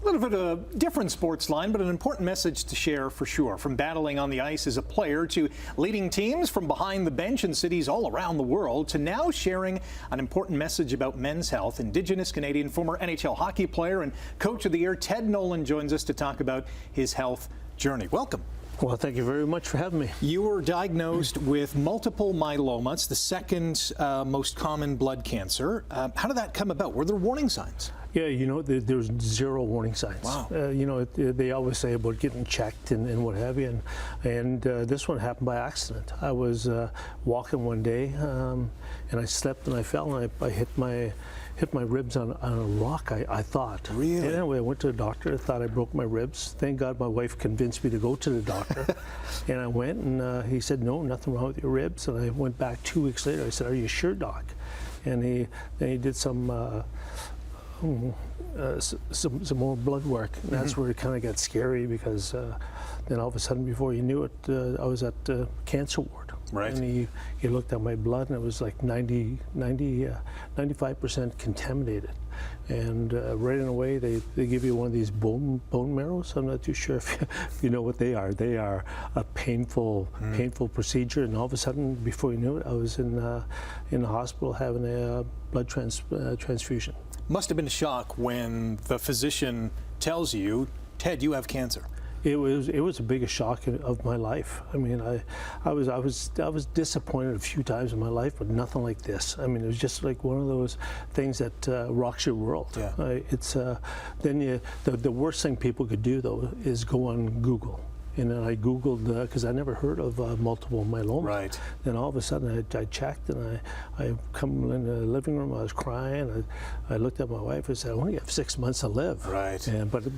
A little bit of a different sports line, but an important message to share for sure. From battling on the ice as a player to leading teams from behind the bench in cities all around the world to now sharing an important message about men's health. Indigenous Canadian former NHL hockey player and Coach of the Year Ted Nolan joins us to talk about his health journey. Welcome. Well, thank you very much for having me. You were diagnosed with multiple myeloma. It's the second most common blood cancer. How did that come about? Were there warning signs? Yeah, you know, there's zero warning signs. Wow. You know, they always say about getting checked and what have you, and this one happened by accident. I was walking one day, and I slipped and I fell and I hit my ribs on a rock, I thought. Really? And anyway, I went to the doctor, thought I broke my ribs. Thank God my wife convinced me to go to the doctor. And I went and he said, no, nothing wrong with your ribs. And I went back 2 weeks later. I said, are you sure, doc? And then he did some more blood work. And that's where it kind of got scary because then all of a sudden, before you knew it, I was at the cancer ward. Right. And he looked at my blood and it was like 95% contaminated. And right away, they give you one of these bone marrows. I'm not too sure if you know what they are. They are a painful procedure. And all of a sudden, before you knew it, I was in the hospital having a blood transfusion. Must have been a shock when the physician tells you, Ted, you have cancer. It was the biggest shock of my life. I mean, I was disappointed a few times in my life, but nothing like this. I mean, it was just like one of those things that rocks your world. Yeah. Then the worst thing people could do though is go on Google. And then I Googled, because I never heard of multiple myeloma. Right. Then all of a sudden I checked and I come in the living room, I was crying. I looked at my wife and said, I only have 6 months to live. Right. And, but the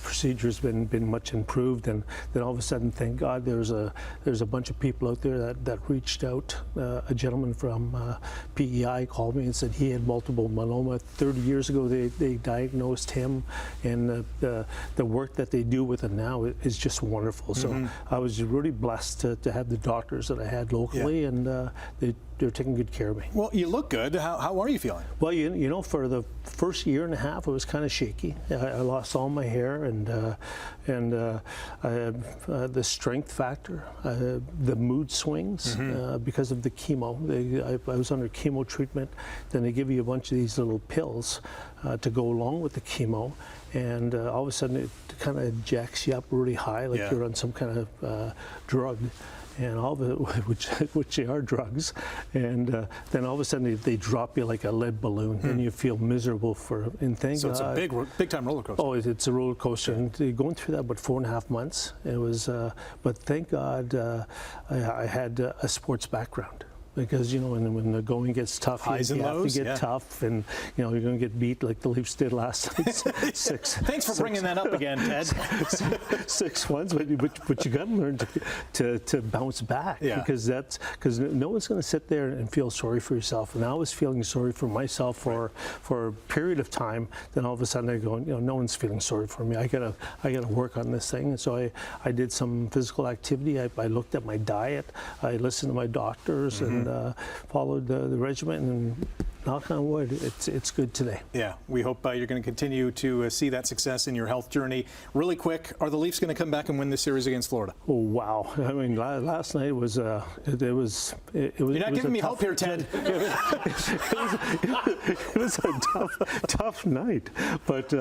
procedure's been much improved. And then all of a sudden, thank God, there's a bunch of people out there that reached out. A gentleman from PEI called me and said he had multiple myeloma. 30 years ago, they diagnosed him. And the work that they do with it now is just wonderful. So I was really blessed to have the doctors that I had locally, and they're taking good care of me. Well, you look good. How are you feeling? Well, you know, for the first year and a half, it was kind of shaky. I lost all my hair, and the strength factor, the mood swings because of the chemo. I was under chemo treatment. Then they give you a bunch of these little pills to go along with the chemo, and all of a sudden it kind of jacks you up really high, like you're on some kind of drug. And all of it, which they are drugs, and then all of a sudden they drop you like a lead balloon, and you feel miserable and thank So it's God, a big time roller coaster. Oh, it's a roller coaster, and going through that about 4.5 months. It was, but thank God I had a sports background. Because, you know, when the going gets tough, you have to get tough, and, you know, you're going to get beat like the Leafs did last night. Thanks for bringing that up again, Ted. 6-1, but you got to learn to bounce back. Yeah. Because no one's going to sit there and feel sorry for yourself. And I was feeling sorry for myself for a period of time. Then all of a sudden I go, you know, no one's feeling sorry for me. I gotta work on this thing. And so I did some physical activity. I looked at my diet. I listened to my doctors and followed the regimen, and knock on wood, it's good today. Yeah, we hope you're going to continue to see that success in your health journey. Really quick, are the Leafs going to come back and win this series against Florida? Oh wow! I mean, last night was it was. You're not giving me hope here, Ted. It was a tough night, but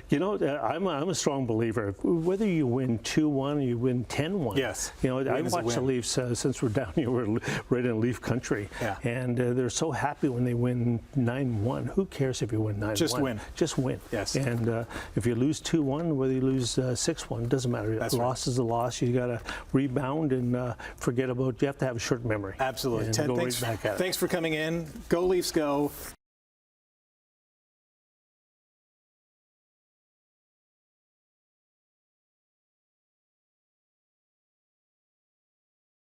you know, I'm a strong believer. Whether you win 2-1 or you win 10-1. Yes. You know, I watch the Leafs since we're down here. We're right in Leaf country, and they're so happy when they win 9-1. Who cares if you win 9-1? Just win. Just win. Yes. And if you lose 2-1, whether you lose 6-1, it doesn't matter. That's loss is a loss. You got to rebound and forget about. You have to have a short memory. Absolutely. And Ted, go right back at it. Thanks for coming in. Go Leafs, go.